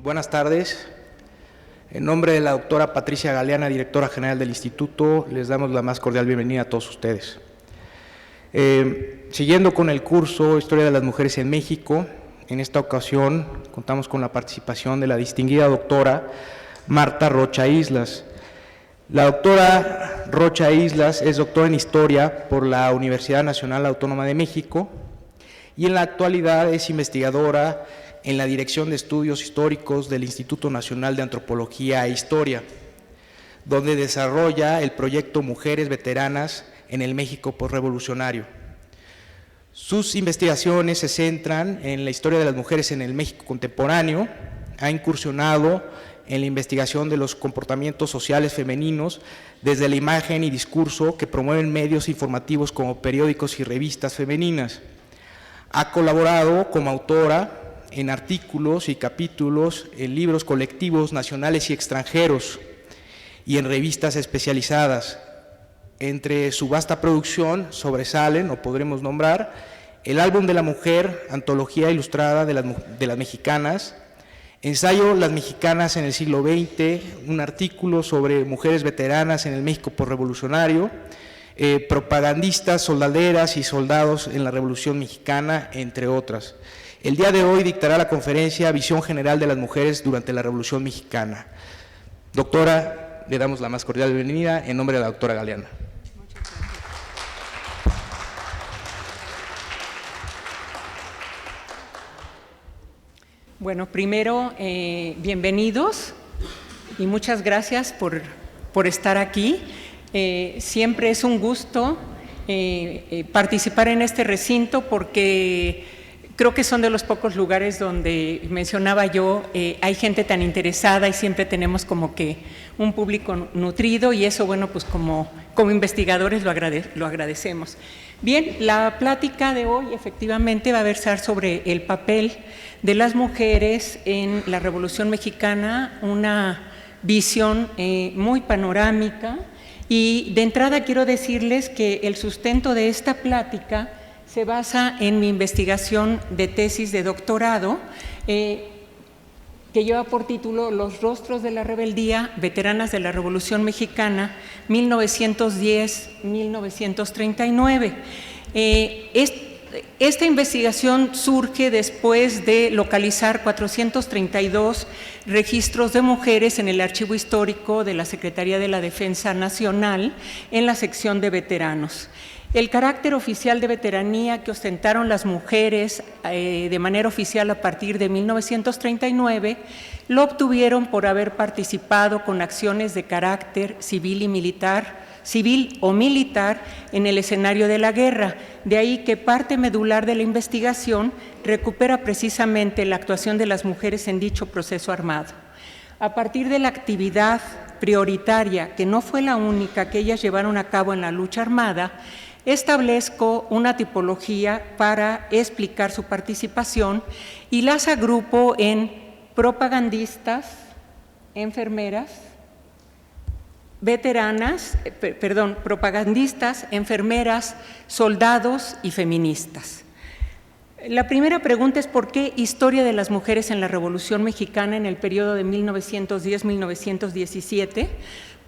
Buenas tardes. En nombre de la doctora Patricia Galeana, directora general del Instituto, les damos la más cordial bienvenida a todos ustedes. Siguiendo con el curso Historia de las Mujeres en México, en esta ocasión contamos con la participación de la distinguida doctora Marta Rocha Islas. La doctora Rocha Islas es doctora en Historia por la Universidad Nacional Autónoma de México y en la actualidad es investigadora en la Dirección de Estudios Históricos del Instituto Nacional de Antropología e Historia, donde desarrolla el proyecto Mujeres Veteranas en el México posrevolucionario. Sus investigaciones se centran en la historia de las mujeres en el México contemporáneo, ha incursionado en la investigación de los comportamientos sociales femeninos desde la imagen y discurso que promueven medios informativos como periódicos y revistas femeninas. Ha colaborado como autora en artículos y capítulos en libros colectivos nacionales y extranjeros y en revistas especializadas. Entre su vasta producción sobresalen, o podremos nombrar, el Álbum de la Mujer, Antología Ilustrada de las Mexicanas, Ensayo Las Mexicanas en el siglo XX, un artículo sobre mujeres veteranas en el México posrevolucionario, propagandistas, soldaderas y soldados en la Revolución Mexicana, entre otras. El día de hoy dictará la conferencia Visión General de las Mujeres durante la Revolución Mexicana. Doctora, le damos la más cordial bienvenida en nombre de la doctora Galeana. Bueno, primero, bienvenidos y muchas gracias por estar aquí. Siempre es un gusto participar en este recinto porque creo que son de los pocos lugares donde, mencionaba yo, hay gente tan interesada y siempre tenemos como que un público nutrido y eso, bueno, pues como investigadores lo agradecemos. Bien, la plática de hoy efectivamente va a versar sobre el papel de las mujeres en la Revolución Mexicana, una visión muy panorámica y de entrada quiero decirles que el sustento de esta plática se basa en mi investigación de tesis de doctorado que lleva por título Los rostros de la rebeldía, veteranas de la Revolución Mexicana, 1910-1939. Esta investigación surge después de localizar 432 registros de mujeres en el archivo histórico de la Secretaría de la Defensa Nacional en la sección de veteranos. El carácter oficial de veteranía que ostentaron las mujeres de manera oficial a partir de 1939 lo obtuvieron por haber participado con acciones de carácter civil o militar en el escenario de la guerra. De ahí que parte medular de la investigación recupera precisamente la actuación de las mujeres en dicho proceso armado. A partir de la actividad prioritaria, que no fue la única que ellas llevaron a cabo en la lucha armada, establezco una tipología para explicar su participación y las agrupo en propagandistas, enfermeras, propagandistas, enfermeras, soldados y feministas. La primera pregunta es ¿por qué historia de las mujeres en la Revolución Mexicana en el periodo de 1910-1917?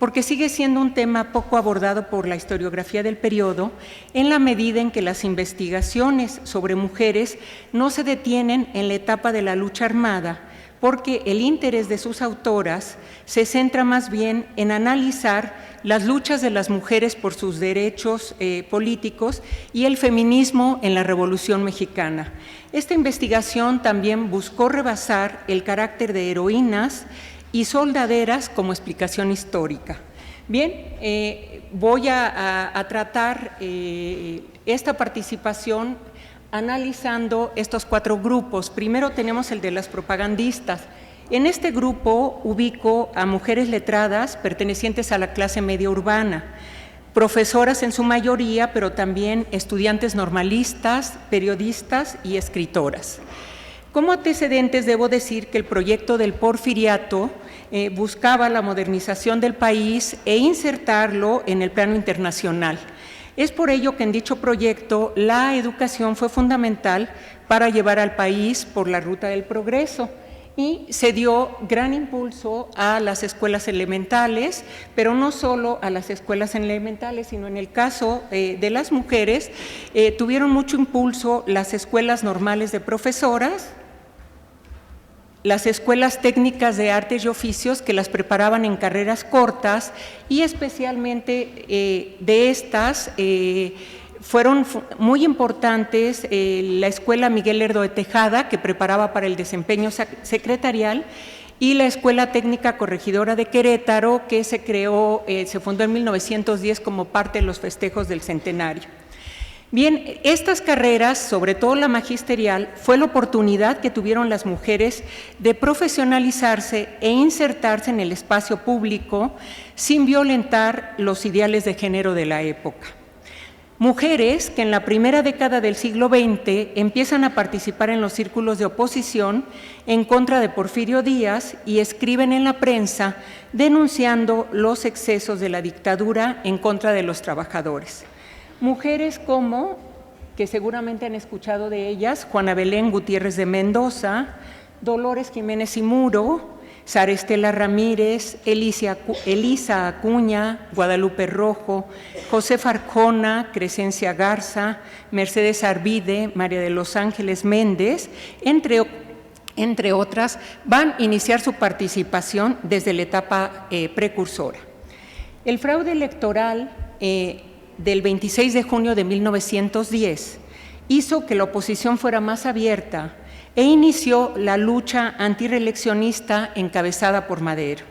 Porque sigue siendo un tema poco abordado por la historiografía del periodo en la medida en que las investigaciones sobre mujeres no se detienen en la etapa de la lucha armada, porque el interés de sus autoras se centra más bien en analizar las luchas de las mujeres por sus derechos políticos y el feminismo en la Revolución Mexicana. Esta investigación también buscó rebasar el carácter de heroínas y soldaderas como explicación histórica. Bien, voy a tratar esta participación analizando estos 4 grupos. Primero tenemos el de las propagandistas. En este grupo ubico a mujeres letradas pertenecientes a la clase media urbana, profesoras en su mayoría, pero también estudiantes normalistas, periodistas y escritoras. Como antecedentes debo decir que el proyecto del Porfiriato buscaba la modernización del país e insertarlo en el plano internacional. Es por ello que en dicho proyecto la educación fue fundamental para llevar al país por la ruta del progreso. y se dio gran impulso a las escuelas elementales, pero no solo a las escuelas elementales, sino en el caso de las mujeres, tuvieron mucho impulso las escuelas normales de profesoras, las escuelas técnicas de artes y oficios que las preparaban en carreras cortas y especialmente de estas fueron muy importantes la Escuela Miguel Lerdo de Tejada, que preparaba para el desempeño secretarial, y la Escuela Técnica Corregidora de Querétaro, que se creó, se fundó en 1910 como parte de los festejos del centenario. Bien, estas carreras, sobre todo la magisterial, fue la oportunidad que tuvieron las mujeres de profesionalizarse e insertarse en el espacio público sin violentar los ideales de género de la época. Mujeres que en la primera década del siglo XX empiezan a participar en los círculos de oposición en contra de Porfirio Díaz y escriben en la prensa denunciando los excesos de la dictadura en contra de los trabajadores. Mujeres como, que seguramente han escuchado de ellas, Juana Belén Gutiérrez de Mendoza, Dolores Jiménez y Muro, Sara Estela Ramírez, Elisa Acuña, Guadalupe Rojo, José Arjona, Crescencia Garza, Mercedes Arvide, María de los Ángeles Méndez, entre otras, van a iniciar su participación desde la etapa precursora. El fraude electoral del 26 de junio de 1910 hizo que la oposición fuera más abierta e inició la lucha antirreeleccionista encabezada por Madero.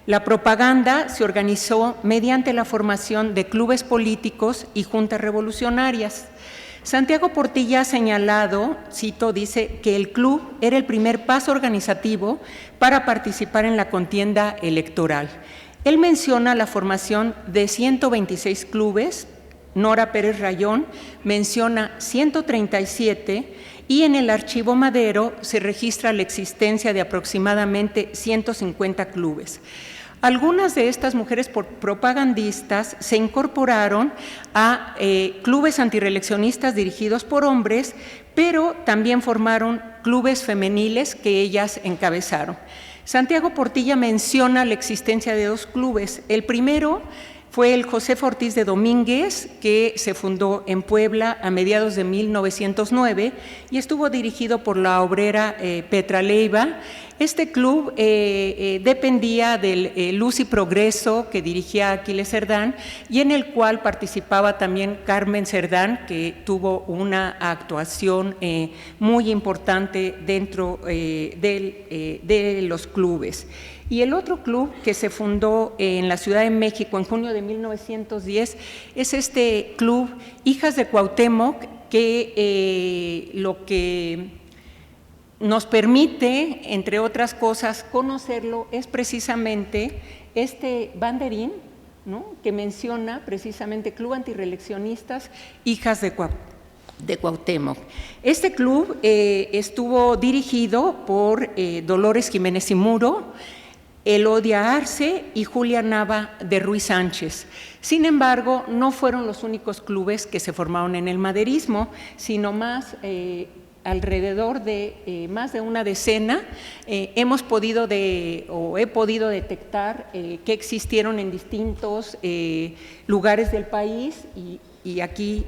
La propaganda se organizó mediante la formación de clubes políticos y juntas revolucionarias. Santiago Portilla ha señalado, cito, dice, que el club era el primer paso organizativo para participar en la contienda electoral. Él menciona la formación de 126 clubes, Nora Pérez Rayón menciona 137 y en el archivo Madero se registra la existencia de aproximadamente 150 clubes. Algunas de estas mujeres propagandistas se incorporaron a clubes antirreeleccionistas dirigidos por hombres, pero también formaron clubes femeniles que ellas encabezaron. Santiago Portilla menciona la existencia de dos clubes. El primero fue el Josefa Ortiz de Domínguez, que se fundó en Puebla a mediados de 1909 y estuvo dirigido por la obrera Petra Leiva. Este club dependía del Luz y Progreso que dirigía Aquiles Cerdán y en el cual participaba también Carmen Cerdán, que tuvo una actuación muy importante dentro de los clubes. Y el otro club que se fundó en la Ciudad de México en junio de 1910 es este club Hijas de Cuauhtémoc, que lo que nos permite, entre otras cosas, conocerlo es precisamente este banderín, ¿no?, que menciona precisamente Club Antirreeleccionistas Hijas de Cuauhtémoc. Este club estuvo dirigido por Dolores Jiménez y Muro, Elodia Arce y Julia Nava de Ruiz Sánchez. Sin embargo, no fueron los únicos clubes que se formaron en el maderismo, sino más alrededor de más de una decena. He podido detectar que existieron en distintos lugares del país y aquí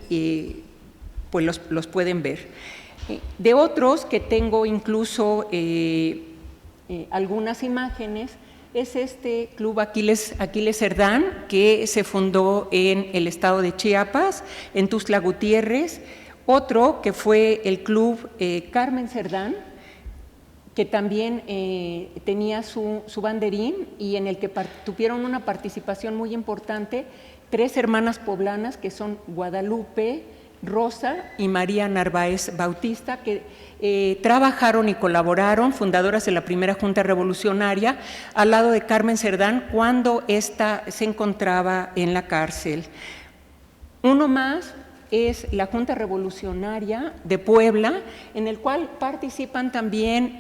pues los pueden ver. De otros que tengo incluso algunas imágenes, es este Club Aquiles Cerdán, que se fundó en el estado de Chiapas, en Tuxtla Gutiérrez. Otro que fue el Club Carmen Cerdán, que también tenía su banderín y en el que tuvieron una participación muy importante 3 hermanas poblanas que son Guadalupe, Rosa y María Narváez Bautista, que trabajaron y colaboraron, fundadoras de la primera Junta Revolucionaria, al lado de Carmen Cerdán cuando ésta se encontraba en la cárcel. Uno más es la Junta Revolucionaria de Puebla, en el cual participan también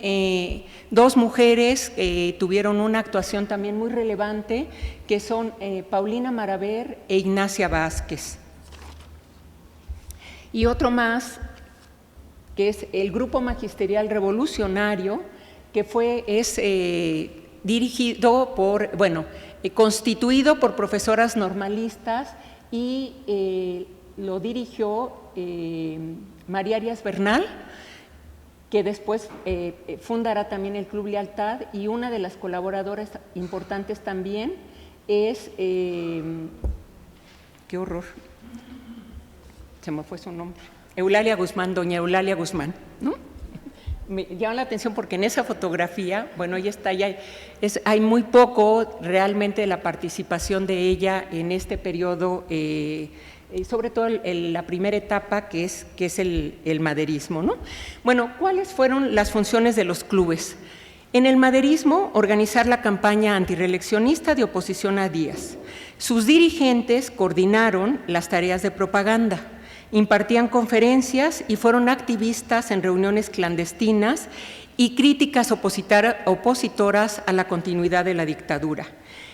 2 mujeres que tuvieron una actuación también muy relevante, que son Paulina Maraver e Ignacia Vázquez. Y otro más, que es el Grupo Magisterial Revolucionario, que es dirigido por, constituido por profesoras normalistas y lo dirigió María Arias Bernal, que después fundará también el Club Lealtad, y una de las colaboradoras importantes también es, qué horror, se me fue su nombre, Eulalia Guzmán, doña Eulalia Guzmán, ¿no? Me llama la atención porque en esa fotografía, ella está, hay muy poco realmente de la participación de ella en este periodo, sobre todo la primera etapa que es el maderismo, ¿no? Bueno, ¿cuáles fueron las funciones de los clubes? En el maderismo, organizar la campaña antirreeleccionista de oposición a Díaz. Sus dirigentes coordinaron las tareas de propaganda, impartían conferencias y fueron activistas en reuniones clandestinas y críticas opositoras a la continuidad de la dictadura.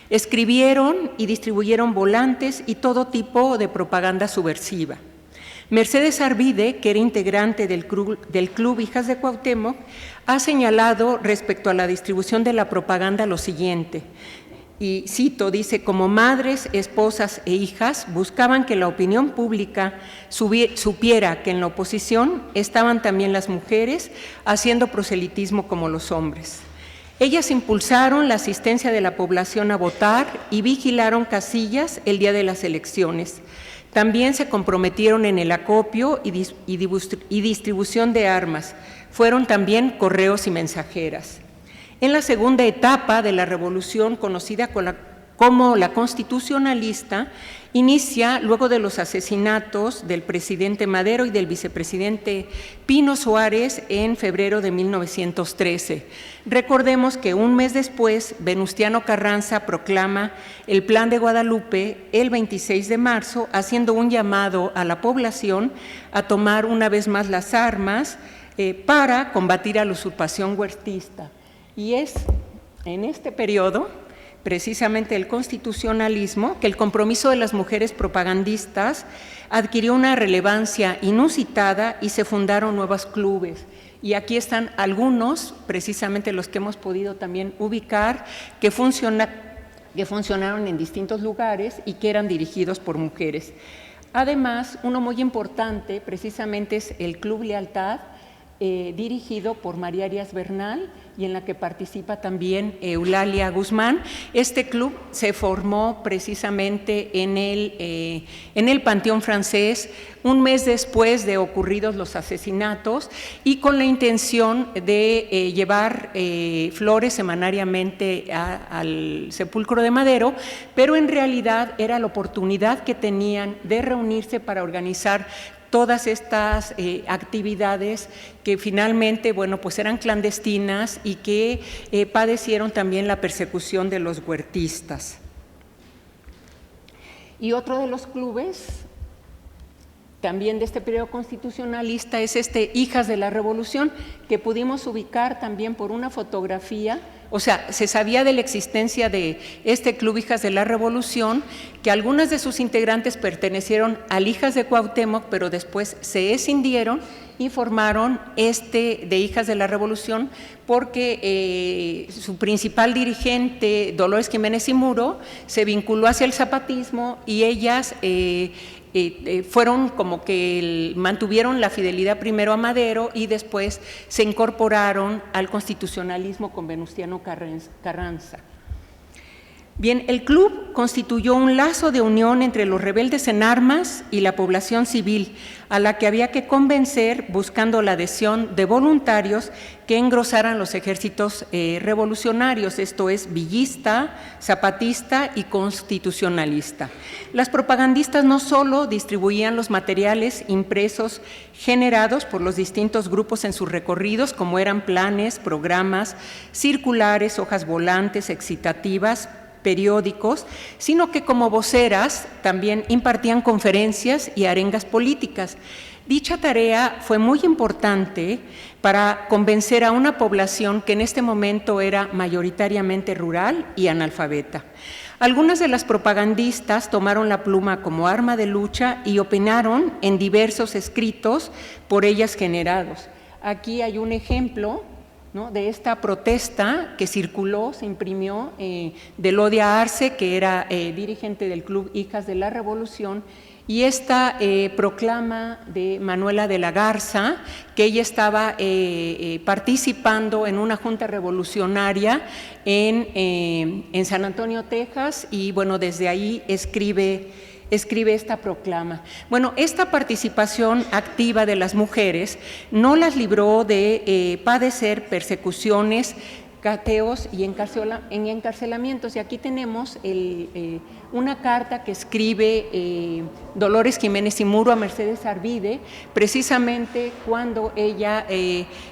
Escribieron y distribuyeron volantes y todo tipo de propaganda subversiva. Mercedes Arvide, que era integrante del Club Hijas de Cuauhtémoc, ha señalado respecto a la distribución de la propaganda lo siguiente, y cito, dice: como madres, esposas e hijas buscaban que la opinión pública supiera que en la oposición estaban también las mujeres haciendo proselitismo como los hombres. Ellas impulsaron la asistencia de la población a votar y vigilaron casillas el día de las elecciones. También se comprometieron en el acopio y distribución de armas. Fueron también correos y mensajeras. En la segunda etapa de la revolución, conocida como la constitucionalista, inicia luego de los asesinatos del presidente Madero y del vicepresidente Pino Suárez en febrero de 1913. Recordemos que un mes después, Venustiano Carranza proclama el Plan de Guadalupe el 26 de marzo, haciendo un llamado a la población a tomar una vez más las armas para combatir a la usurpación huertista. Y es en este periodo, precisamente el constitucionalismo, que el compromiso de las mujeres propagandistas adquirió una relevancia inusitada y se fundaron nuevos clubes. Y aquí están algunos, precisamente los que hemos podido también ubicar, que funcionaron en distintos lugares y que eran dirigidos por mujeres. Además, uno muy importante precisamente es el Club Lealtad, dirigido por María Arias Bernal y en la que participa también Eulalia Guzmán. Este club se formó precisamente en el Panteón Francés un mes después de ocurridos los asesinatos y con la intención de llevar flores semanariamente al sepulcro de Madero, pero en realidad era la oportunidad que tenían de reunirse para organizar todas estas actividades que finalmente, pues eran clandestinas y que padecieron también la persecución de los huertistas. Y otro de los clubes también de este periodo constitucionalista es Hijas de la Revolución, que pudimos ubicar también por una fotografía. O sea, se sabía de la existencia de este Club Hijas de la Revolución, que algunas de sus integrantes pertenecieron al Hijas de Cuauhtémoc, pero después se escindieron y formaron de Hijas de la Revolución porque su principal dirigente, Dolores Jiménez y Muro, se vinculó hacia el zapatismo y ellas fueron como que mantuvieron la fidelidad primero a Madero y después se incorporaron al constitucionalismo con Venustiano Carranza. Bien, el club constituyó un lazo de unión entre los rebeldes en armas y la población civil, a la que había que convencer buscando la adhesión de voluntarios que engrosaran los ejércitos revolucionarios, esto es, villista, zapatista y constitucionalista. Las propagandistas no solo distribuían los materiales impresos generados por los distintos grupos en sus recorridos, como eran planes, programas, circulares, hojas volantes, excitativas, periódicos, sino que como voceras también impartían conferencias y arengas políticas. Dicha tarea fue muy importante para convencer a una población que en este momento era mayoritariamente rural y analfabeta. Algunas de las propagandistas tomaron la pluma como arma de lucha y opinaron en diversos escritos por ellas generados. Aquí hay un ejemplo, ¿no?, de esta protesta que circuló, se imprimió, de Lodia Arce, que era dirigente del Club Hijas de la Revolución, y esta proclama de Manuela de la Garza, que ella estaba participando en una junta revolucionaria en San Antonio, Texas, y bueno, desde ahí escribe esta proclama. Bueno, esta participación activa de las mujeres no las libró de padecer persecuciones, cateos y encarcelamientos. Y aquí tenemos una carta que escribe Dolores Jiménez y Muro a Mercedes Arvide, precisamente cuando ella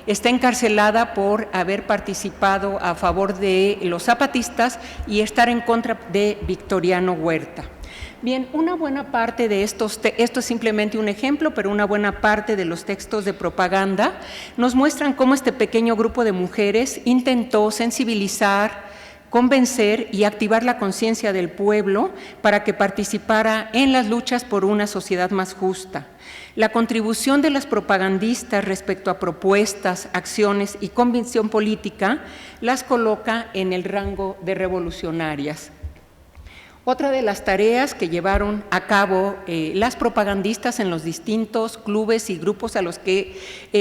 está encarcelada por haber participado a favor de los zapatistas y estar en contra de Victoriano Huerta. Bien, una buena parte de esto es simplemente un ejemplo, pero una buena parte de los textos de propaganda nos muestran cómo este pequeño grupo de mujeres intentó sensibilizar, convencer y activar la conciencia del pueblo para que participara en las luchas por una sociedad más justa. La contribución de las propagandistas respecto a propuestas, acciones y convicción política las coloca en el rango de revolucionarias. Otra de las tareas que llevaron a cabo las propagandistas en los distintos clubes y grupos a los que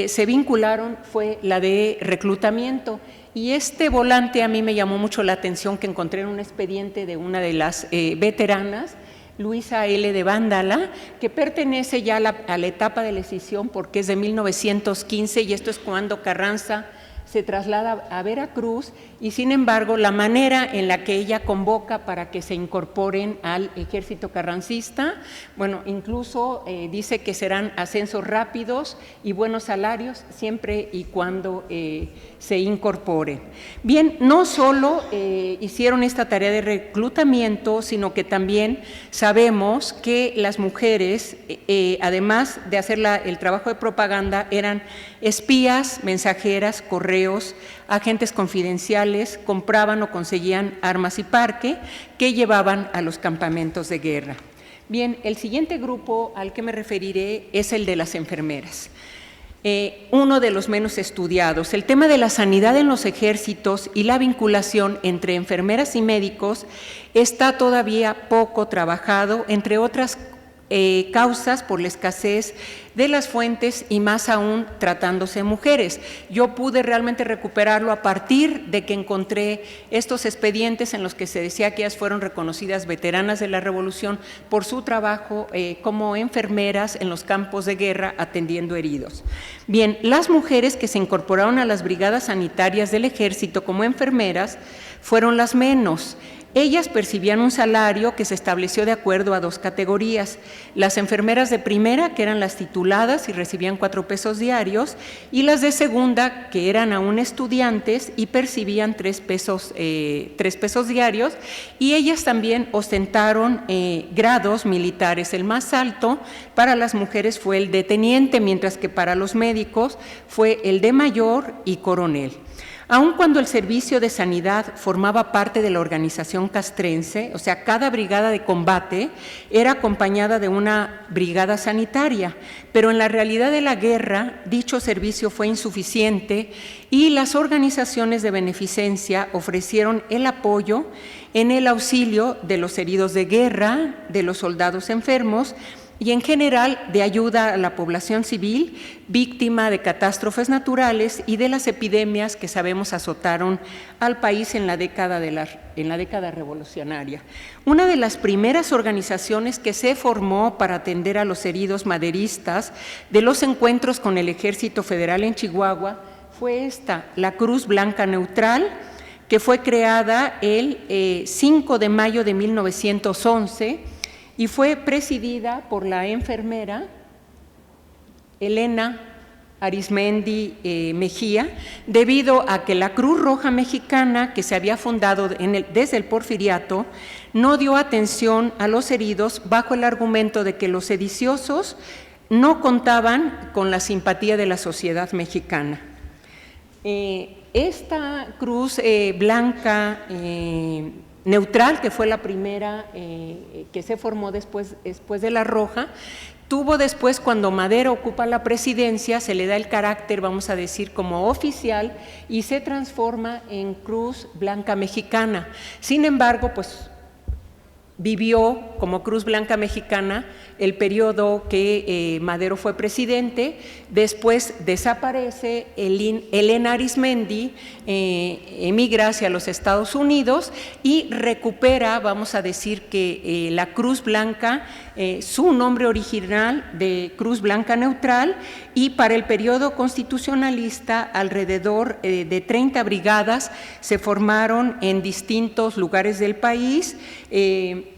se vincularon fue la de reclutamiento. Y este volante a mí me llamó mucho la atención, que encontré en un expediente de una de las veteranas, Luisa L. de Vándala, que pertenece ya a la etapa de la escisión porque es de 1915, y esto es cuando Carranza se traslada a Veracruz, y sin embargo la manera en la que ella convoca para que se incorporen al ejército carrancista, bueno, incluso dice que serán ascensos rápidos y buenos salarios siempre y cuando se incorporen. Bien, no solo hicieron esta tarea de reclutamiento, sino que también sabemos que las mujeres, además de hacer el trabajo de propaganda, eran espías, mensajeras, correos, agentes confidenciales, compraban o conseguían armas y parque que llevaban a los campamentos de guerra. Bien, el siguiente grupo al que me referiré es el de las enfermeras. Uno de los menos estudiados. El tema de la sanidad en los ejércitos y la vinculación entre enfermeras y médicos está todavía poco trabajado, entre otras causas por la escasez de las fuentes y más aún tratándose de mujeres. Yo pude realmente recuperarlo a partir de que encontré estos expedientes en los que se decía que ellas fueron reconocidas veteranas de la Revolución por su trabajo como enfermeras en los campos de guerra atendiendo heridos. Bien, las mujeres que se incorporaron a las brigadas sanitarias del ejército como enfermeras fueron las menos. Ellas percibían un salario que se estableció de acuerdo a dos categorías: las enfermeras de primera, que eran las tituladas y recibían 4 pesos diarios, y las de segunda, que eran aún estudiantes y percibían 3 pesos diarios, y ellas también ostentaron grados militares. El más alto para las mujeres fue el de teniente, mientras que para los médicos fue el de mayor y coronel. Aun cuando el servicio de sanidad formaba parte de la organización castrense, o sea, cada brigada de combate era acompañada de una brigada sanitaria, pero en la realidad de la guerra dicho servicio fue insuficiente y las organizaciones de beneficencia ofrecieron el apoyo en el auxilio de los heridos de guerra, de los soldados enfermos y en general de ayuda a la población civil víctima de catástrofes naturales y de las epidemias que sabemos azotaron al país en la década revolucionaria. Una de las primeras organizaciones que se formó para atender a los heridos maderistas de los encuentros con el Ejército Federal en Chihuahua fue la Cruz Blanca Neutral, que fue creada el 5 de mayo de 1911 y fue presidida por la enfermera Elena Arismendi Mejía, debido a que la Cruz Roja Mexicana, que se había fundado desde el Porfiriato, no dio atención a los heridos bajo el argumento de que los sediciosos no contaban con la simpatía de la sociedad mexicana. Esta Cruz Blanca Neutral, que fue la primera que se formó después de la Roja. Tuvo después, cuando Madero ocupa la presidencia, se le da el carácter, vamos a decir, como oficial y se transforma en Cruz Blanca Mexicana. Sin embargo, pues vivió como Cruz Blanca Mexicana el periodo que Madero fue presidente. Después desaparece Elena Arizmendi, emigra hacia los Estados Unidos y recupera, vamos a decir que la Cruz Blanca, su nombre original de Cruz Blanca Neutral, y para el periodo constitucionalista alrededor de 30 brigadas se formaron en distintos lugares del país.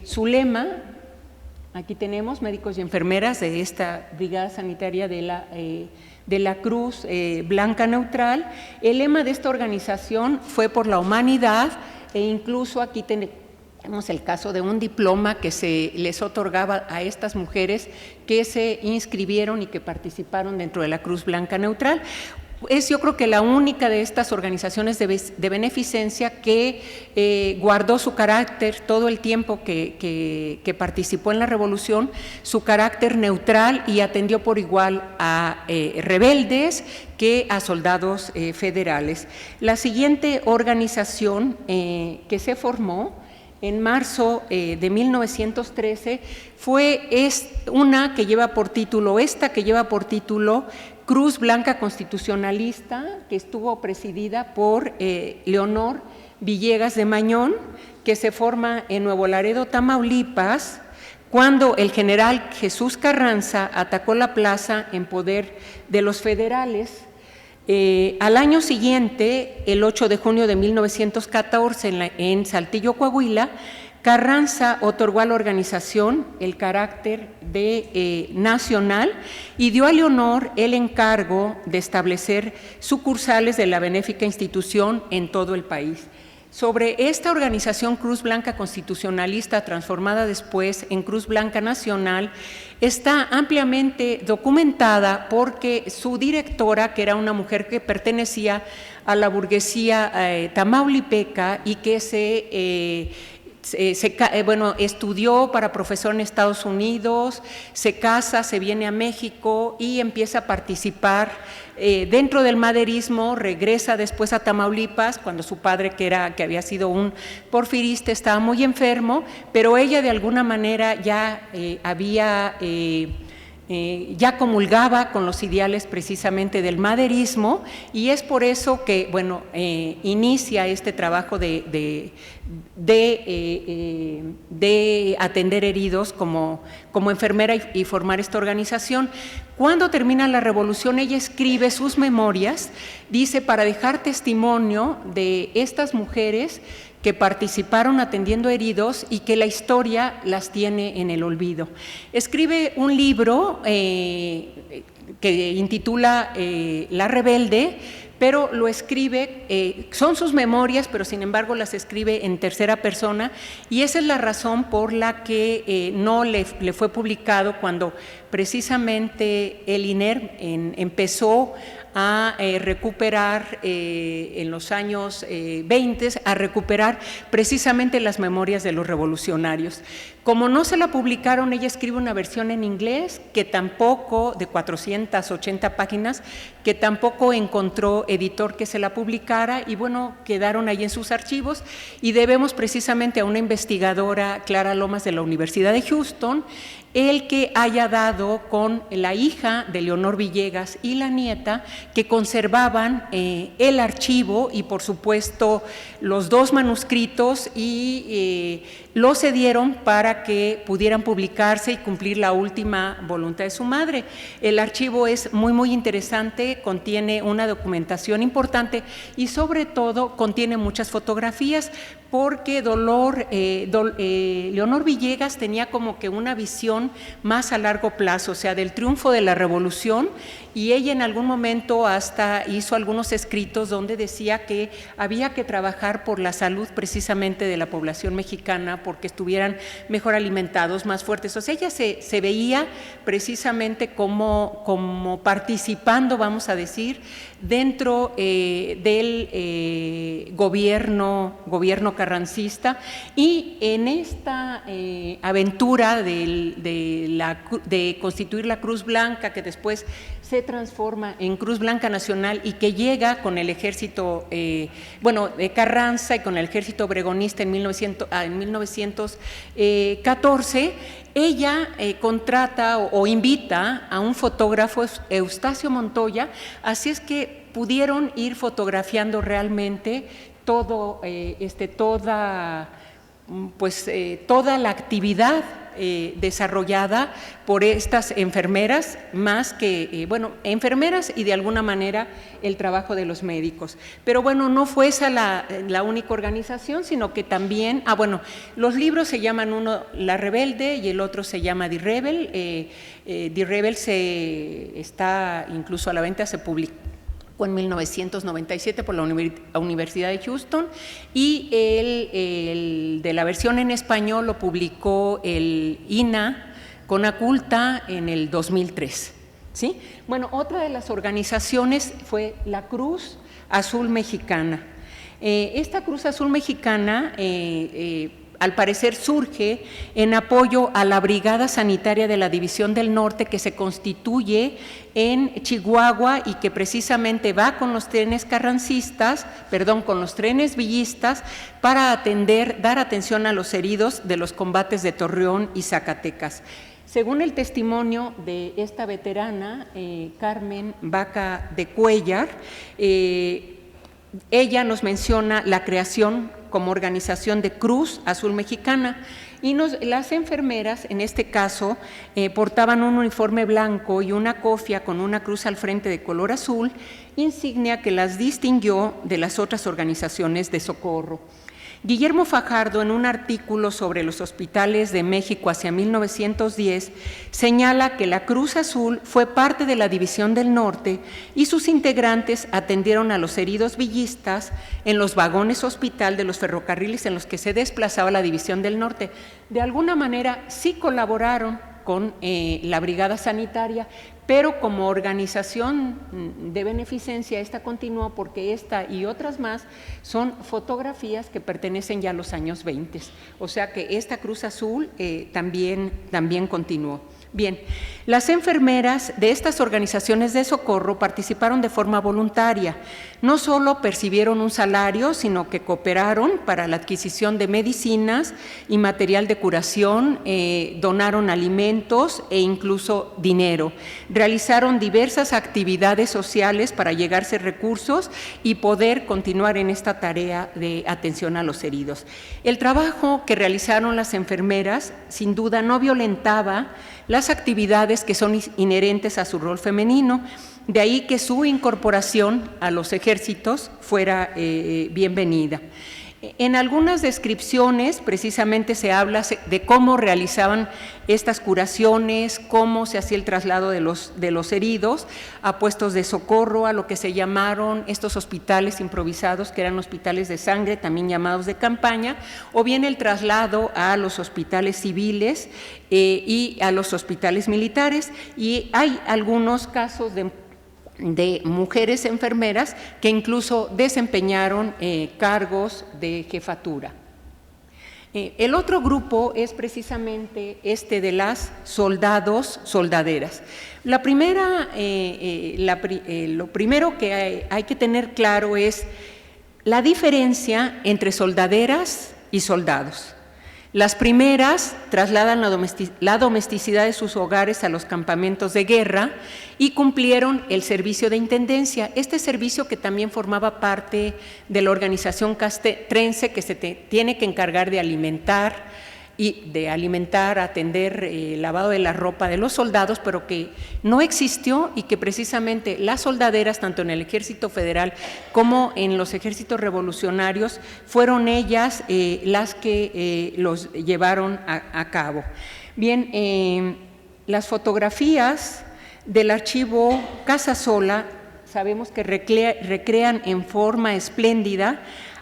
Su lema, aquí tenemos médicos y enfermeras de esta brigada sanitaria de la Cruz Blanca Neutral. El lema de esta organización fue por la humanidad, e incluso aquí tenemos el caso de un diploma que se les otorgaba a estas mujeres que se inscribieron y que participaron dentro de la Cruz Blanca Neutral. Es, yo creo que la única de estas organizaciones de beneficencia que guardó su carácter todo el tiempo que participó en la revolución, su carácter neutral, y atendió por igual a rebeldes que a soldados federales. La siguiente organización que se formó en marzo de 1913 es una que lleva por título, Cruz Blanca Constitucionalista, que estuvo presidida por Leonor Villegas de Mañón, que se forma en Nuevo Laredo, Tamaulipas, cuando el general Jesús Carranza atacó la plaza en poder de los federales. Al año siguiente, el 8 de junio de 1914, en Saltillo, Coahuila, Carranza otorgó a la organización el carácter de nacional y dio a Leonor el encargo de establecer sucursales de la benéfica institución en todo el país. Sobre esta organización Cruz Blanca Constitucionalista, transformada después en Cruz Blanca Nacional, está ampliamente documentada porque su directora, que era una mujer que pertenecía a la burguesía tamaulipeca y que estudió para profesor en Estados Unidos, se casa, se viene a México y empieza a participar dentro del maderismo. Regresa después a Tamaulipas cuando su padre, que había sido un porfirista, estaba muy enfermo, pero ella de alguna manera ya ya comulgaba con los ideales precisamente del maderismo, y es por eso que inicia este trabajo de atender heridos como enfermera y formar esta organización. Cuando termina la revolución, ella escribe sus memorias, dice, para dejar testimonio de estas mujeres que participaron atendiendo heridos y que la historia las tiene en el olvido. Escribe un libro que intitula La Rebelde, pero lo escribe, son sus memorias, pero sin embargo las escribe en tercera persona, y esa es la razón por la que no le fue publicado cuando precisamente el INER empezó a recuperar en los años 20, a recuperar precisamente las memorias de los revolucionarios. Como no se la publicaron, ella escribe una versión en inglés que tampoco, de 480 páginas, que tampoco encontró editor que se la publicara, y quedaron ahí en sus archivos, y debemos precisamente a una investigadora, Clara Lomas, de la Universidad de Houston, el que haya dado con la hija de Leonor Villegas y la nieta, que conservaban el archivo y por supuesto los dos manuscritos, y lo cedieron para que pudieran publicarse y cumplir la última voluntad de su madre. El archivo es muy interesante, contiene una documentación importante y sobre todo contiene muchas fotografías, porque Leonor Villegas tenía como que una visión más a largo plazo, o sea, del triunfo de la revolución, y ella en algún momento hasta hizo algunos escritos donde decía que había que trabajar por la salud precisamente de la población mexicana, porque estuvieran mejor alimentados, más fuertes. O sea, ella se veía precisamente como como participando, vamos a decir, dentro del gobierno carrancista, y en esta aventura de constituir la Cruz Blanca, que después se transforma en Cruz Blanca Nacional y que llega con el ejército, de Carranza y con el ejército obregonista en 1914, ella contrata o invita a un fotógrafo, Eustacio Montoya, así es que pudieron ir fotografiando realmente toda la actividad desarrollada por estas enfermeras, más que, enfermeras y de alguna manera el trabajo de los médicos. Pero bueno, no fue esa la única organización, sino que también, los libros se llaman uno La Rebelde y el otro se llama Die Rebel. Die Rebel está incluso a la venta, se publicó en 1997 por la Universidad de Houston, y el de la versión en español lo publicó el INA Conaculta en el 2003. ¿Sí? Bueno, otra de las organizaciones fue la Cruz Azul Mexicana. Esta Cruz Azul Mexicana al parecer surge en apoyo a la Brigada Sanitaria de la División del Norte, que se constituye en Chihuahua y que precisamente va con los trenes con los trenes villistas para dar atención a los heridos de los combates de Torreón y Zacatecas. Según el testimonio de esta veterana, Carmen Vaca de Cuellar, ella nos menciona la creación como organización de Cruz Azul Mexicana, y las enfermeras, en este caso, portaban un uniforme blanco y una cofia con una cruz al frente de color azul, insignia que las distinguió de las otras organizaciones de socorro. Guillermo Fajardo, en un artículo sobre los hospitales de México hacia 1910, señala que la Cruz Azul fue parte de la División del Norte y sus integrantes atendieron a los heridos villistas en los vagones hospital de los ferrocarriles en los que se desplazaba la División del Norte. De alguna manera sí colaboraron con la Brigada Sanitaria, pero como organización de beneficencia esta continuó, porque esta y otras más son fotografías que pertenecen ya a los años 20, o sea que esta Cruz Azul también continuó. Bien, las enfermeras de estas organizaciones de socorro participaron de forma voluntaria. No solo percibieron un salario, sino que cooperaron para la adquisición de medicinas y material de curación, donaron alimentos e incluso dinero. Realizaron diversas actividades sociales para llegarse recursos y poder continuar en esta tarea de atención a los heridos. El trabajo que realizaron las enfermeras, sin duda, no violentaba las actividades que son inherentes a su rol femenino, de ahí que su incorporación a los ejércitos fuera bienvenida. En algunas descripciones precisamente se habla de cómo realizaban estas curaciones, cómo se hacía el traslado de los heridos a puestos de socorro, a lo que se llamaron estos hospitales improvisados, que eran hospitales de sangre, también llamados de campaña, o bien el traslado a los hospitales civiles y a los hospitales militares. Y hay algunos casos de mujeres enfermeras que incluso desempeñaron cargos de jefatura. El otro grupo es precisamente de las soldaderas. Lo primero que hay que tener claro es la diferencia entre soldaderas y soldados. Las primeras trasladan la domesticidad de sus hogares a los campamentos de guerra y cumplieron el servicio de intendencia. Este servicio que también formaba parte de la organización castrense, que se tiene que encargar de alimentar, atender el lavado de la ropa de los soldados, pero que no existió y que precisamente las soldaderas, tanto en el Ejército Federal como en los ejércitos revolucionarios, fueron ellas las que los llevaron a cabo. Bien, las fotografías del archivo Casasola sabemos que recrean en forma espléndida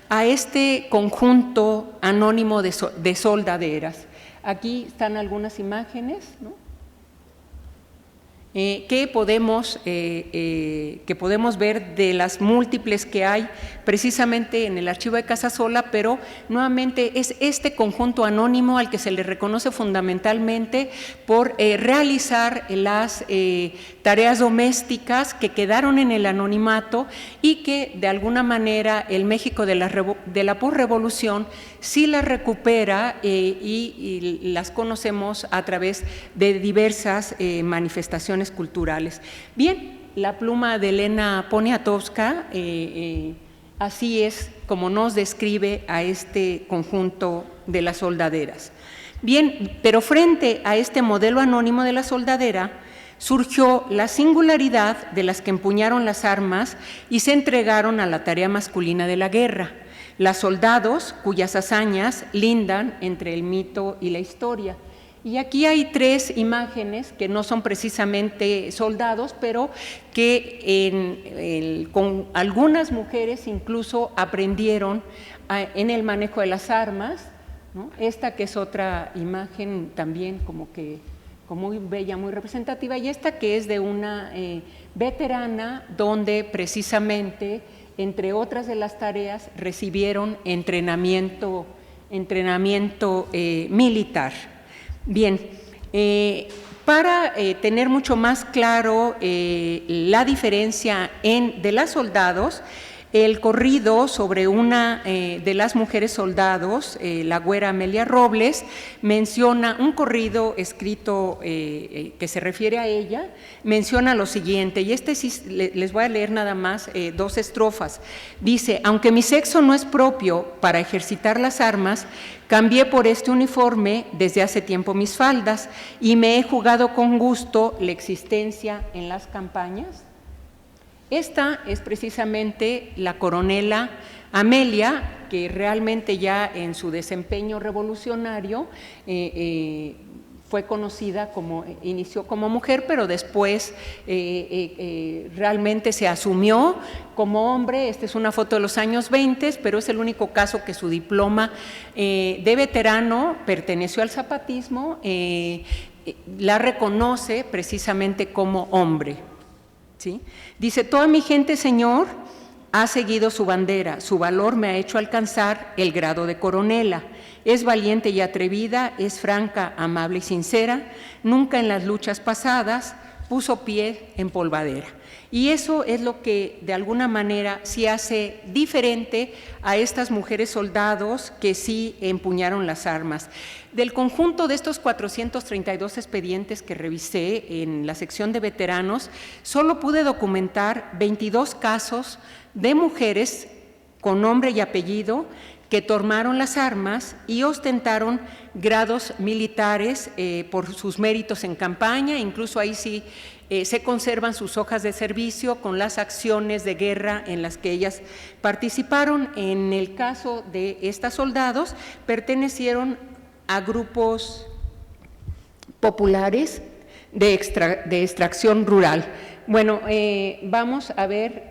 a este conjunto anónimo de soldaderas. Aquí están algunas imágenes, ¿no? que podemos ver de las múltiples que hay precisamente en el archivo de Casasola, pero nuevamente es este conjunto anónimo al que se le reconoce fundamentalmente por realizar las tareas domésticas que quedaron en el anonimato y que de alguna manera el México de la posrevolución sí las recupera y las conocemos a través de diversas manifestaciones culturales. Bien, la pluma de Elena Poniatowska, así es como nos describe a este conjunto de las soldaderas. Bien, pero frente a este modelo anónimo de la soldadera, surgió la singularidad de las que empuñaron las armas y se entregaron a la tarea masculina de la guerra, las soldados cuyas hazañas lindan entre el mito y la historia. Y aquí hay tres imágenes que no son precisamente soldados, pero que con algunas mujeres incluso aprendieron en el manejo de las armas, ¿no? Esta que es otra imagen también como muy bella, muy representativa, y esta que es de una veterana donde precisamente, entre otras de las tareas, recibieron entrenamiento militar. Bien, para tener mucho más claro la diferencia de las soldados, el corrido sobre una de las mujeres soldados, la güera Amelia Robles, menciona un corrido escrito que se refiere a ella, menciona lo siguiente, y sí les voy a leer nada más dos estrofas. Dice: aunque mi sexo no es propio para ejercitar las armas, cambié por este uniforme desde hace tiempo mis faldas y me he jugado con gusto la existencia en las campañas. Esta es precisamente la coronela Amelia, que realmente ya en su desempeño revolucionario fue conocida inició como mujer, pero después realmente se asumió como hombre. Esta es una foto de los años 20, pero es el único caso que su diploma de veterano perteneció al zapatismo, la reconoce precisamente como hombre. ¿Sí? Dice: toda mi gente, Señor, ha seguido su bandera, su valor me ha hecho alcanzar el grado de coronela. Es valiente y atrevida, es franca, amable y sincera, nunca en las luchas pasadas puso pie en polvadera. Y eso es lo que de alguna manera sí hace diferente a estas mujeres soldados que sí empuñaron las armas. Del conjunto de estos 432 expedientes que revisé en la sección de veteranos, solo pude documentar 22 casos de mujeres con nombre y apellido que tomaron las armas y ostentaron grados militares por sus méritos en campaña. Incluso ahí sí se conservan sus hojas de servicio con las acciones de guerra en las que ellas participaron. En el caso de estas soldados, pertenecieron a grupos populares de extracción rural. Bueno, vamos a ver…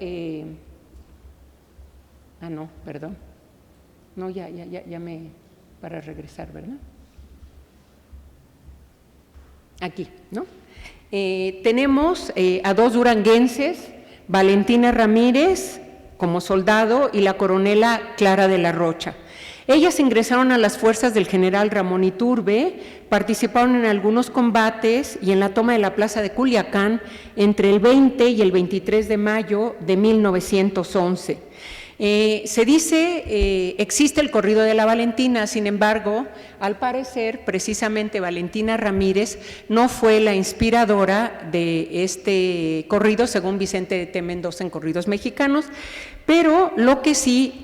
no, perdón. No, ya para regresar, ¿verdad? Aquí, ¿no? Tenemos a dos duranguenses, Valentina Ramírez como soldado y la coronela Clara de la Rocha. Ellas ingresaron a las fuerzas del general Ramón Iturbe, participaron en algunos combates y en la toma de la plaza de Culiacán entre el 20 y el 23 de mayo de 1911. Se dice, existe el corrido de la Valentina, sin embargo, al parecer, precisamente Valentina Ramírez no fue la inspiradora de este corrido, según Vicente T. Mendoza en Corridos Mexicanos, pero lo que sí,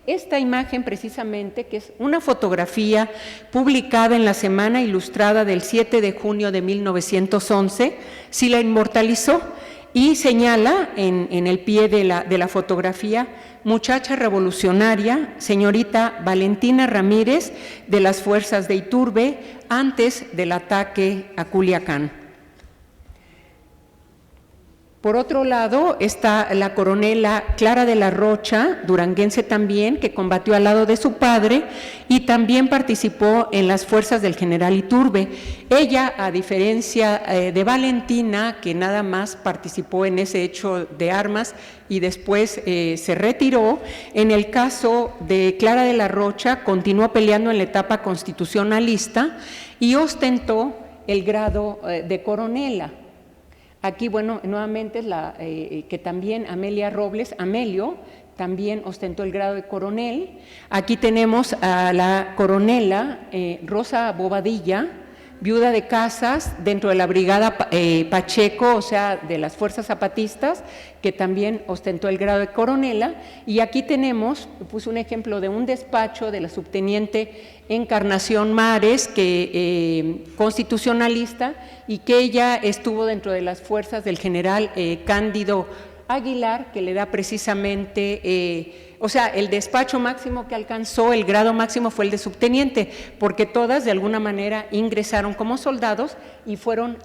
esta imagen precisamente, que es una fotografía publicada en la Semana Ilustrada del 7 de junio de 1911, sí la inmortalizó. Y señala en el pie de la fotografía: muchacha revolucionaria, señorita Valentina Ramírez, de las fuerzas de Iturbe, antes del ataque a Culiacán. Por otro lado, está la coronela Clara de la Rocha, duranguense también, que combatió al lado de su padre y también participó en las fuerzas del general Iturbe. Ella, a diferencia de Valentina, que nada más participó en ese hecho de armas y después se retiró, en el caso de Clara de la Rocha, continuó peleando en la etapa constitucionalista y ostentó el grado de coronela. Aquí, bueno, nuevamente es que también Amelio, también ostentó el grado de coronel. Aquí tenemos a la coronela Rosa Bobadilla, viuda de Casas, dentro de la brigada Pacheco, o sea, de las fuerzas zapatistas, que también ostentó el grado de coronela. Y aquí tenemos, puse un ejemplo de un despacho de la subteniente Encarnación Mares, que constitucionalista, y que ella estuvo dentro de las fuerzas del general Cándido Aguilar, que le da precisamente, o sea, el despacho máximo que alcanzó, el grado máximo fue el de subteniente, porque todas de alguna manera ingresaron como soldados y fueron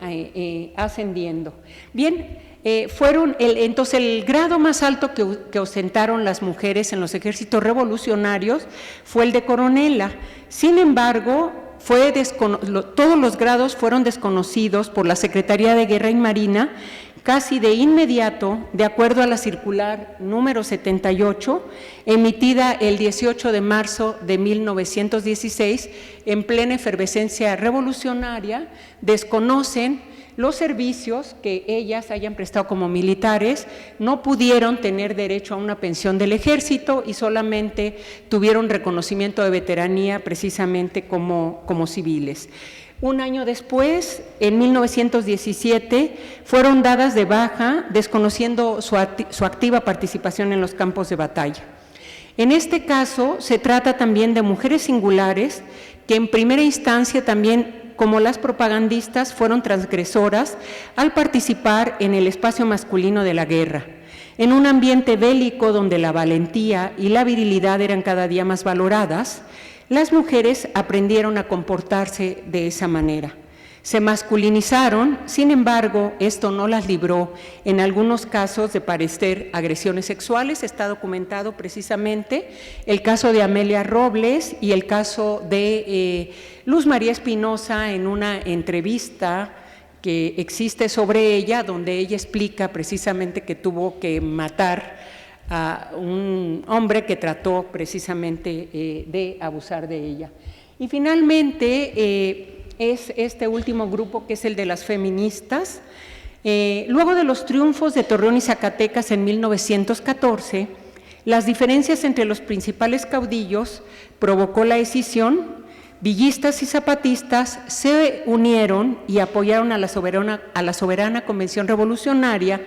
ascendiendo. Bien, entonces el grado más alto que ostentaron las mujeres en los ejércitos revolucionarios fue el de coronela. Sin embargo, todos los grados fueron desconocidos por la Secretaría de Guerra y Marina casi de inmediato, de acuerdo a la circular número 78, emitida el 18 de marzo de 1916, en plena efervescencia revolucionaria. Desconocen los servicios que ellas hayan prestado como militares, no pudieron tener derecho a una pensión del ejército y solamente tuvieron reconocimiento de veteranía precisamente como civiles. Un año después, en 1917, fueron dadas de baja, desconociendo su activa participación en los campos de batalla. En este caso, se trata también de mujeres singulares que en primera instancia también, como las propagandistas, fueron transgresoras al participar en el espacio masculino de la guerra. En un ambiente bélico donde la valentía y la virilidad eran cada día más valoradas, las mujeres aprendieron a comportarse de esa manera. Se masculinizaron, sin embargo, esto no las libró en algunos casos de padecer agresiones sexuales. Está documentado precisamente el caso de Amelia Robles y el caso de Luz María Espinosa en una entrevista que existe sobre ella, donde ella explica precisamente que tuvo que matar a un hombre que trató precisamente de abusar de ella. Y finalmente es este último grupo, que es el de las feministas. Luego de los triunfos de Torreón y Zacatecas en 1914, las diferencias entre los principales caudillos provocó la escisión. Villistas y zapatistas se unieron y apoyaron a la soberana Convención Revolucionaria,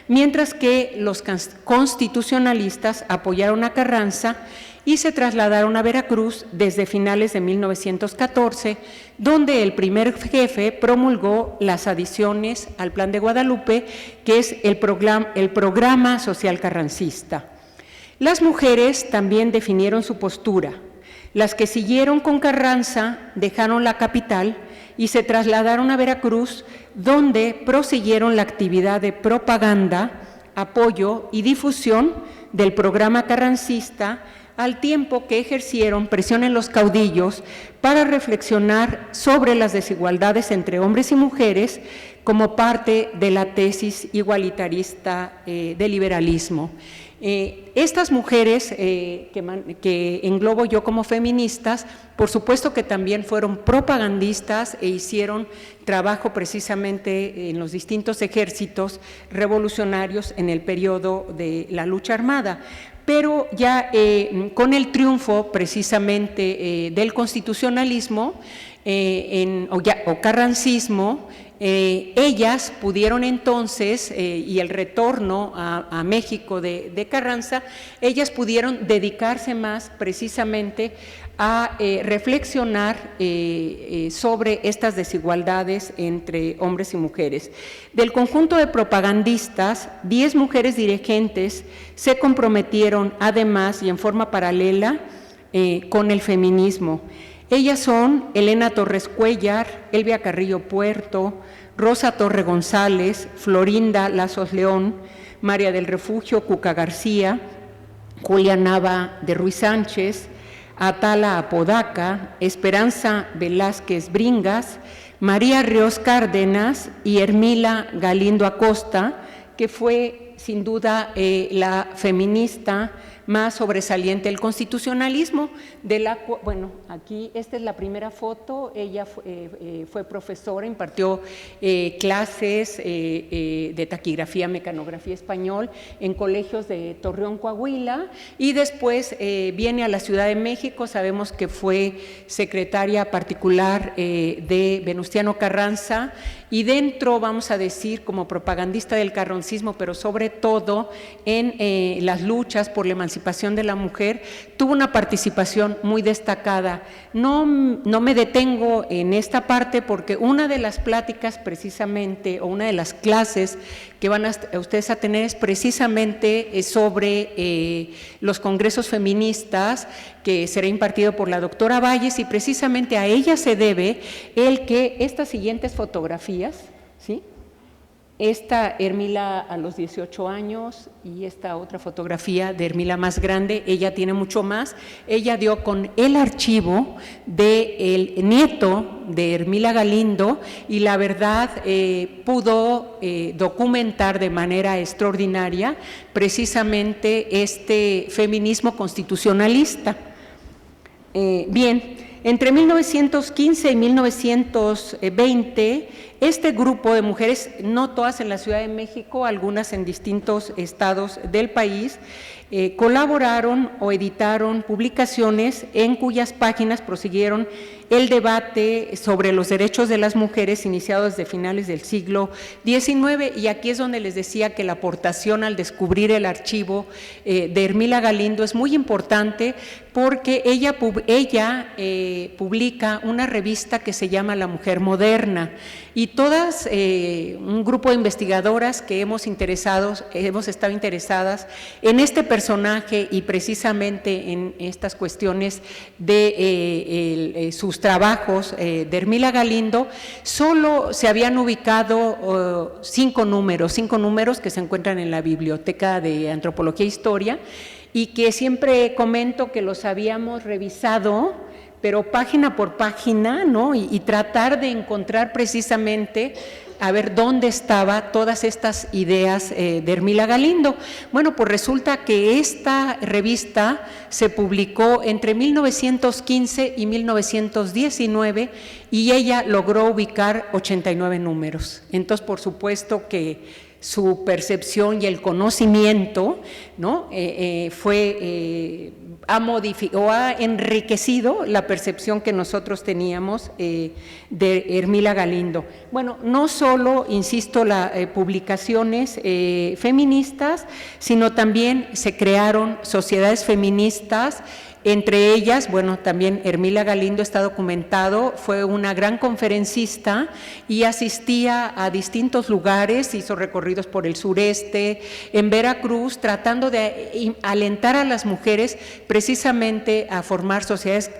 mientras que los constitucionalistas apoyaron a Carranza y se trasladaron a Veracruz desde finales de 1914, donde el primer jefe promulgó las adiciones al Plan de Guadalupe, que es el programa social carrancista. Las mujeres también definieron su postura. Las que siguieron con Carranza dejaron la capital y se trasladaron a Veracruz, donde prosiguieron la actividad de propaganda, apoyo y difusión del programa carrancista, al tiempo que ejercieron presión en los caudillos para reflexionar sobre las desigualdades entre hombres y mujeres como parte de la tesis igualitarista del liberalismo. Estas mujeres que englobo yo como feministas, por supuesto que también fueron propagandistas e hicieron trabajo precisamente en los distintos ejércitos revolucionarios en el periodo de la lucha armada. Pero ya con el triunfo precisamente del constitucionalismo o carrancismo, ellas pudieron entonces, y el retorno a México de Carranza, ellas pudieron dedicarse más precisamente a reflexionar sobre estas desigualdades entre hombres y mujeres. Del conjunto de propagandistas, 10 mujeres dirigentes se comprometieron además y en forma paralela con el feminismo. Ellas son Elena Torres Cuellar, Elvia Carrillo Puerto, Rosa Torre González, Florinda Lazos León, María del Refugio Cuca García, Julia Nava de Ruiz Sánchez, Atala Apodaca, Esperanza Velázquez Bringas, María Ríos Cárdenas y Hermila Galindo Acosta, que fue sin duda la feminista más sobresaliente del constitucionalismo, bueno, aquí esta es la primera foto. Ella fue profesora, impartió clases de taquigrafía, mecanografía español en colegios de Torreón, Coahuila, y después viene a la Ciudad de México. Sabemos que fue secretaria particular de Venustiano Carranza, y dentro, vamos a decir, como propagandista del carrancismo, pero sobre todo en las luchas por la emancipación de la mujer, tuvo una participación muy destacada. No me detengo en esta parte porque una de las pláticas precisamente, o una de las clases que van a ustedes a tener es precisamente sobre los congresos feministas, que será impartido por la doctora Valles, y precisamente a ella se debe el que estas siguientes fotografías, ¿sí? Esta Hermila a los 18 años y esta otra fotografía de Hermila más grande, ella tiene mucho más. Ella dio con el archivo del nieto de Hermila Galindo, y la verdad pudo documentar de manera extraordinaria precisamente este feminismo constitucionalista. Bien, entre 1915 y 1920, este grupo de mujeres, no todas en la Ciudad de México, algunas en distintos estados del país, colaboraron o editaron publicaciones en cuyas páginas prosiguieron el debate sobre los derechos de las mujeres iniciado desde finales del siglo XIX, y aquí es donde les decía que la aportación al descubrir el archivo de Hermila Galindo es muy importante, porque ella publica una revista que se llama La Mujer Moderna, y todas, un grupo de investigadoras que hemos estado interesadas en este personaje y precisamente en estas cuestiones de sus trabajos de Hermila Galindo, solo se habían ubicado 5 números que se encuentran en la Biblioteca de Antropología e Historia, y que siempre comento que los habíamos revisado, pero página por página, ¿no? Y tratar de encontrar precisamente a ver dónde estaban todas estas ideas de Hermila Galindo. Bueno, pues resulta que esta revista se publicó entre 1915 y 1919 y ella logró ubicar 89 números. Entonces, por supuesto que su percepción y el conocimiento, ¿no? Ha enriquecido la percepción que nosotros teníamos de Hermila Galindo. Bueno, no solo, insisto, publicaciones feministas, sino también se crearon sociedades feministas. Entre ellas, bueno, también Hermila Galindo está documentado, fue una gran conferencista y asistía a distintos lugares, hizo recorridos por el sureste, en Veracruz, tratando de alentar a las mujeres precisamente a formar sociedades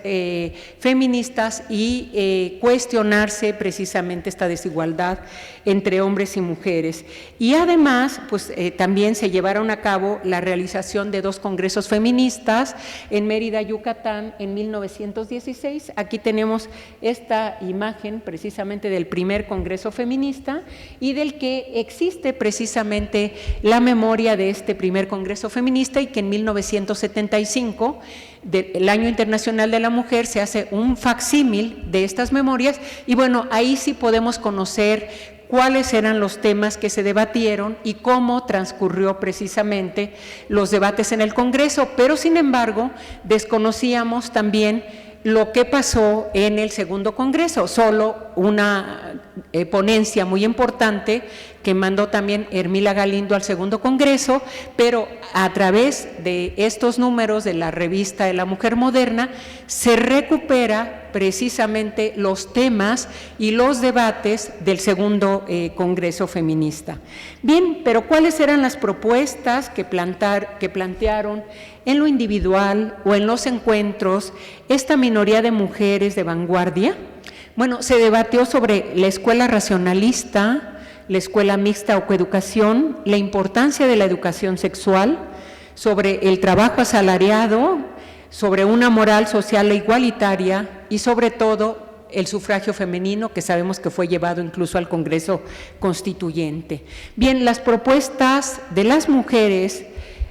feministas y cuestionarse precisamente esta desigualdad entre hombres y mujeres. Y además, pues también se llevaron a cabo la realización de 2 congresos feministas en Mérida, Yucatán, en 1916. Aquí tenemos esta imagen precisamente del primer congreso feminista y del que existe precisamente la memoria de este primer congreso feminista, y que en 1975, el Año Internacional de la Mujer, se hace un facsímil de estas memorias, y bueno, ahí sí podemos conocer cuáles eran los temas que se debatieron y cómo transcurrió precisamente los debates en el Congreso, pero sin embargo desconocíamos también lo que pasó en el segundo Congreso. Solo una ponencia muy importante que mandó también Hermila Galindo al segundo congreso, pero a través de estos números de la revista de la Mujer Moderna se recupera precisamente los temas y los debates del segundo congreso feminista. Bien, pero ¿cuáles eran las propuestas que plantearon en lo individual o en los encuentros esta minoría de mujeres de vanguardia? Bueno, se debatió sobre la escuela racionalista, la escuela mixta o coeducación, la importancia de la educación sexual, sobre el trabajo asalariado, sobre una moral social e igualitaria y sobre todo el sufragio femenino, que sabemos que fue llevado incluso al Congreso Constituyente. Bien, las propuestas de las mujeres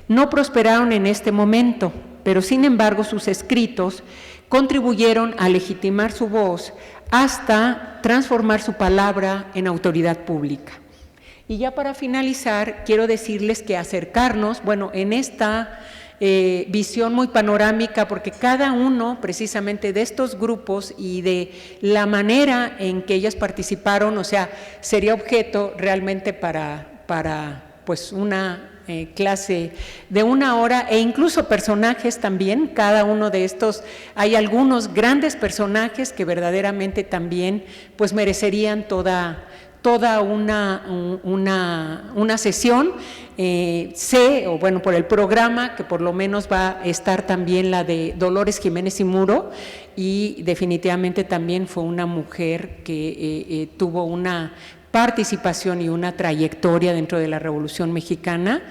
no prosperaron en este momento, pero sin embargo sus escritos contribuyeron a legitimar su voz hasta transformar su palabra en autoridad pública. Y ya para finalizar, quiero decirles que acercarnos, bueno, en esta visión muy panorámica, porque cada uno precisamente de estos grupos y de la manera en que ellas participaron, o sea, sería objeto realmente para pues una clase de 1 hora, e incluso personajes también, cada uno de estos, hay algunos grandes personajes que verdaderamente también pues merecerían toda una sesión. O bueno, por el programa, que por lo menos va a estar también la de Dolores Jiménez y Muro, y definitivamente también fue una mujer que tuvo una participación y una trayectoria dentro de la Revolución Mexicana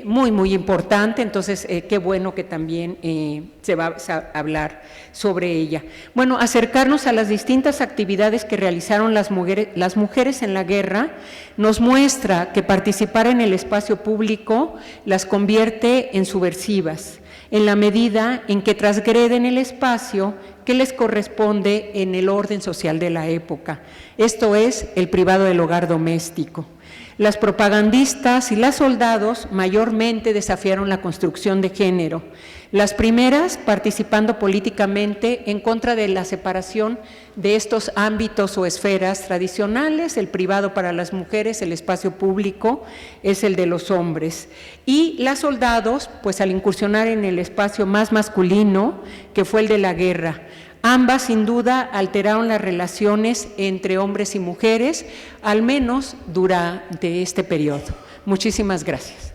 muy, muy importante. Entonces, qué bueno que también se va a hablar sobre ella. Bueno, acercarnos a las distintas actividades que realizaron las mujeres en la guerra nos muestra que participar en el espacio público las convierte en subversivas, en la medida en que transgreden el espacio que les corresponde en el orden social de la época, esto es, el privado del hogar doméstico. Las propagandistas y las soldados mayormente desafiaron la construcción de género, las primeras participando políticamente en contra de la separación de estos ámbitos o esferas tradicionales. El privado para las mujeres, el espacio público es el de los hombres, y las soldados pues al incursionar en el espacio más masculino, que fue el de la guerra. Ambas sin duda alteraron las relaciones entre hombres y mujeres, al menos durante este periodo. Muchísimas gracias.